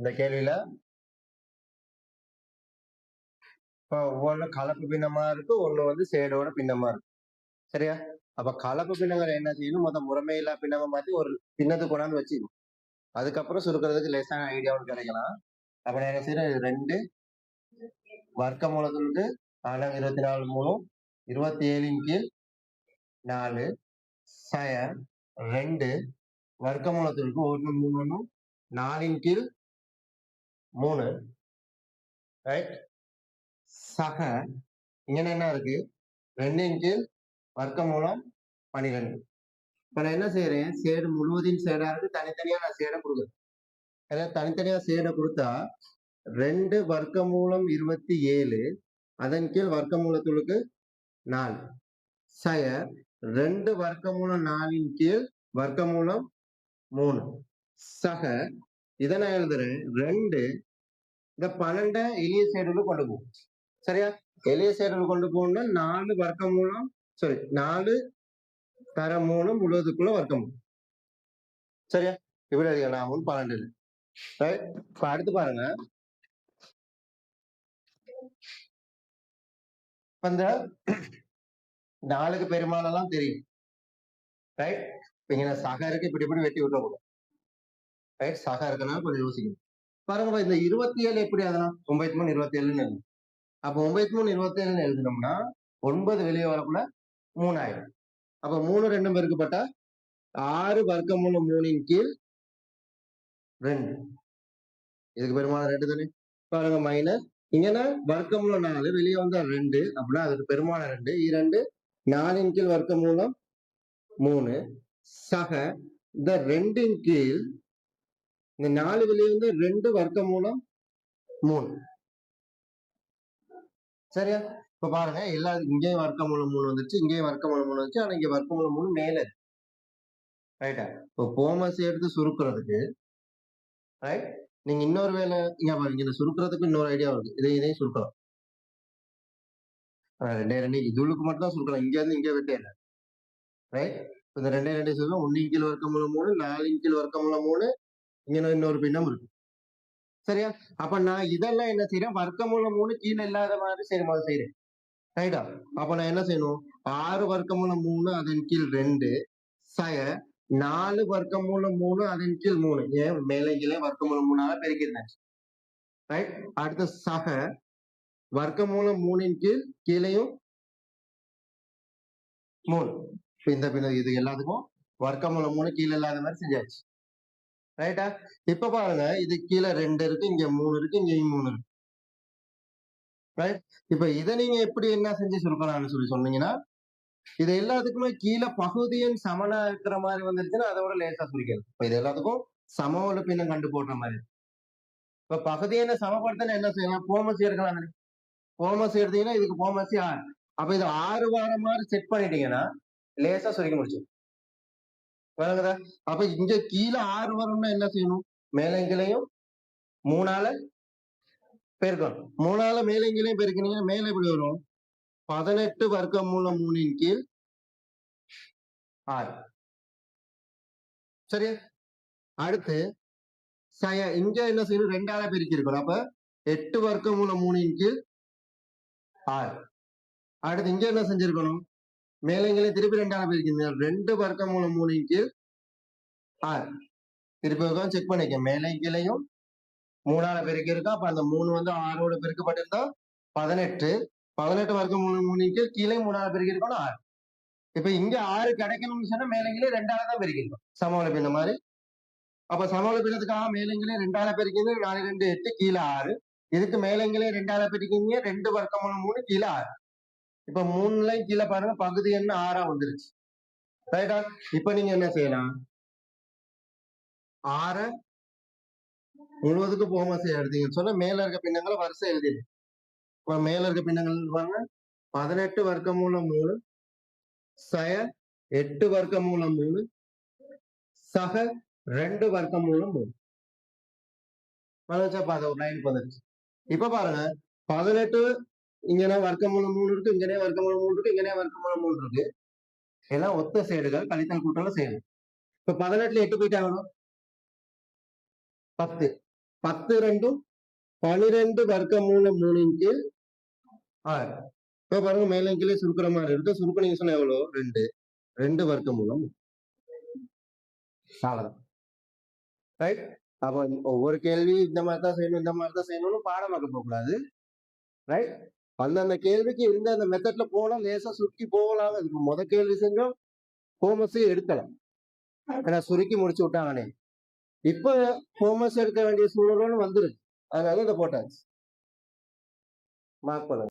இந்த கேள்வியில இப்போ ஒவ்வொன்று கலப்பு பின்னமா இருக்கு, ஒண்ணு வந்து சேடோட பின்னமா இருக்கு. சரியா? அப்ப கலப்பு பின்னங்களை என்ன செய்யணும், மொத்த முறைமையில்லா பின்னமா மாத்தி ஒரு பின்னத்துக்கு கொண்டாந்து வச்சுக்கணும். அதுக்கப்புறம் சுருக்கிறதுக்கு லேசான ஐடியாவும் கிடைக்கலாம். அப்ப நான் என்ன செய்யறேன், 2 வர்க்க மூலத்திற்கு 24 மூலம் 27 கீழ் 4 சய 2 வர்க்க மூலத்திற்கு 1 3 4 கீழ் 3 ரைட். சக இங்க என்ன இருக்கு, 2 கீழ் வர்க்க மூலம் 12. இப்ப நான் என்ன செய்யறேன், சேடு முழுவதையும் சேடா இருக்கு, தனித்தனியா நான் சேடை கொடுக்குறேன். அதாவது தனித்தனியா சேடை கொடுத்தா 2 வர்க்க மூலம் 27 அதன் கீழ் வர்க்க மூலத்துக்கு 4 சய 2 வர்க்க மூலம் 4 கீழ் வர்க்க மூலம் 3 சக இதை நான் எழுதுறேன் 2 இந்த 12 எளிய சேடுல கொண்டு போகும். சரியா? எளிய சேடுல கொண்டு போகணும்னா 4 வர்க்க மூலம் 4 தர 3 முழுவதுக்குள்ள வர்க்க மூலம். சரியா? இப்படி எழுதிக்கலாம் 12. ரைட். இப்ப அடுத்து பாருங்க, இந்த 4க்கு பெருமானெல்லாம் தெரியும். ரைட். இங்க சக இருக்கு, இப்படி இப்படி வெட்டி விட்டுறக்கூடாது. ரைட். சக இருக்கனால கொஞ்சம் யோசிக்கணும். பாருங்க, இந்த 27 எப்படி அதெல்லாம் 93 27 அப்ப 93 27 எழுதினோம்னா 9 வெளியே வரக்குள்ள 3 ஆயிடும். அப்ப 3 2 பெருக்கப்பட்டா 6 வர்க்க மூலம் 3 கீழ் 2. இதுக்கு பெருமானம் 2 தானே. பாருங்க மைனஸ் இங்கன்னா வர்க்க மூலம் 4 வெளியே வந்தா 2 அப்படின்னா அதுக்கு பெருமானம் 2 2 4 கீழ் வர்க்க மூலம் 3 சக இந்த 2 கீழ் இந்த 4 வெளியே வந்து 2 வர்க்க மூலம் 3. சரியா? இப்ப பாருங்க, எல்லா இங்கேயும் வர்க்க மூலம் 3 வந்துருச்சு, இங்கேயும் வர்க்க மூலம் 3 வந்துச்சு, ஆனா இங்க வர்க்க மூலம் 3 மேல இருக்கு. ரைட்டா? இப்போ போமஸ் எடுத்து சுருக்குறதுக்கு ரைட், நீங்க இன்னொரு வேலை இங்க சுருக்குறதுக்கு இன்னொரு ஐடியா வருது. இதையும் சுருக்கலாம். 2 இதுக்கு மட்டும் தான் சுருக்கலாம், இங்க இருந்து இங்க வெட்டே இல்லை. ரைட். இந்த 2 சொல்லுவோம், 1 கீழ் வர்க்க மூலம் 3 4 கீழ் வர்க்க மூலம் 3 இங்க இன்னொரு பின்னம் இருக்கு. சரியா? அப்ப நான் இதெல்லாம் என்ன செய்யறேன், வர்க்க மூலம் 3 கீழே இல்லாத மாதிரி சரி முதல் செய்யறேன். ரைட்டா? அப்ப நான் என்ன செய்யணும், 6 வர்க்க மூலம் 3 அதன் கீழ் 2 சய 4 வர்க்க மூலம் 3 அதன் கீழ் 3. ஏன் மேலே கீழே வர்க்க மூலம் 3 பெருக்கிறேன். ரைட். அடுத்த சக வர்க்க மூலம் 3 கீழ் கீழையும் 3. இந்த இது எல்லாத்துக்கும் வர்க்க மூலம் 3 கீழே இல்லாத மாதிரி செஞ்சாச்சு. ரைட்டா? இப்ப பாருங்க, இது கீழே 2 இருக்கு, இங்க 3 இருக்கு, இங்கேயும் 3 இருக்கு. ரைட். இப்ப இதை நீங்க எப்படி என்ன செஞ்சு சுருக்கலாம்னு சொன்னீங்கன்னா, இது எல்லாத்துக்குமே கீழே பகுதியின் சமனா இருக்கிற மாதிரி வந்துருச்சுன்னா அதோட லேசா சுருக்கிறது. இப்ப இது எல்லாத்துக்கும் சமவெளி பின்னம் கண்டு போடுற மாதிரி. இப்ப பகுதியை சமப்படுத்தினா என்ன செய்யலாம், போமசி எடுக்கலாம் தானே. போமசி எடுத்தீங்கன்னா இதுக்கு போமசி 6. அப்ப இது 6 வார மாதிரி செட் பண்ணிட்டீங்கன்னா லேசா சுருக்க முடிச்சு. வழங்குதா? அப்ப இங்க கீழே 6 வரும்னா என்ன செய்யணும், மேலங்கிலையும் 3ஆல பெருக்கணும். 3ஆல மேலங்கிலையும் பெருக்கினீங்கன்னா மேல எப்படி வரும், 18 வர்க்க மூலம் 3 கீழ் 6. சரியா? அடுத்து இங்க என்ன செய்யணும், 2ஆல பெருக்கி இருக்கணும். அப்ப 8 வர்க்க மூலம் 3 கீழ் 6. அடுத்து இங்க என்ன செஞ்சிருக்கணும், மேலங்கிலையும் திருப்பி 2ஆல பெருக்கணும். 2 வர்க்க மூலம் 3 கீழ் 6. திருப்பி செக் பண்ணிக்க, மேலங்கிலையும் 3ஆல பெருக்கி இருக்கா. அப்ப அந்த 3 வந்து 6ஓட பெருக்கப்பட்டிருந்தா 18. 18 வர்க்க மூலம் 3 கீழ் கீழே 3ஆல பெருக்கி இருக்கணும் 6. இப்ப இங்க 6 கிடைக்கணும்னு சொன்னா மேலங்கிலே 2ஆல தான் பெருக்கிருக்கோம், சமவெளி பின்ன மாதிரி. அப்ப சமவெளி பின்னத்துக்காக மேலங்கிலே 2ஆல பெருக்கிங்க, 4 2 8 கீழே 6. இதுக்கு மேலங்கிலே 2ஆல பெருக்கிங்க, 2 வர்க்க மூலம் 3 கீழே 6. இப்ப 3லையும் கீழே பாருங்க, பகுதி என்ன 6ஆ வந்துருச்சு. ரைட்டா? இப்ப நீங்க என்ன செய்யலாம், 6 முழுவதுக்கு போமசி எடுத்தீங்கன்னு சொன்னா மேல இருக்க பின்னங்களை வரிசை எழுதிடு. இப்ப மேல இருக்க பின்னங்கள் பாருங்க, 18 வர்க்க மூலம் 3 சய 8 வர்க்க மூலம் 3 சக 2 வர்க்க மூலம் 3. ஒரு லைன் வந்துருச்சு. இப்ப பாருங்க, 18 இங்கனே வர்க்க மூலம் 3 இருக்கு, இங்கனே வர்க்க மூலம் 3 இருக்கு, இங்கனே வர்க்க மூலம் 3 இருக்கு. எல்லாம் ஒத்த சேடுகள், கழித்தல் கூட்டலும் செய்யணும். இப்ப 18ல 8 போயிட்டாங்க 10. 10 2 12 வர்க்கமூலம் 3 கீழ் 6. இப்ப பாருங்க மேலே கீழே சுருக்கிற மாதிரி இருக்கு. சுருக்குனீங்க சொன்னா எவ்வளவு? 2. 2 வர்க்கமூலம் அவ்வளவுதான். ரைட். அப்போ ஒவ்வொரு கேள்வி இந்த மாதிரி தான் செய்யணும், இந்த மாதிரி தான் செய்யணும்னு பாடமாக்க போகக்கூடாது. ரைட். அந்தந்த கேள்விக்கு இந்த மெத்தட்ல போனா லேசா சுருக்கி போகலாம். இதுக்கு முத கேள்வி செஞ்சோம் ஹோம்ஒர்க்ஸே எடுக்கலாம். ஏன்னா சுருக்கி முடிச்சு விட்டாங்கன்னே. இப்ப ஹோம்ஒர்க்ஸ் எடுக்க வேண்டிய சூழலும் வந்துருக்கு. அதனால இதை போட்டாச்சு. மார்க் பண்ணுங்க.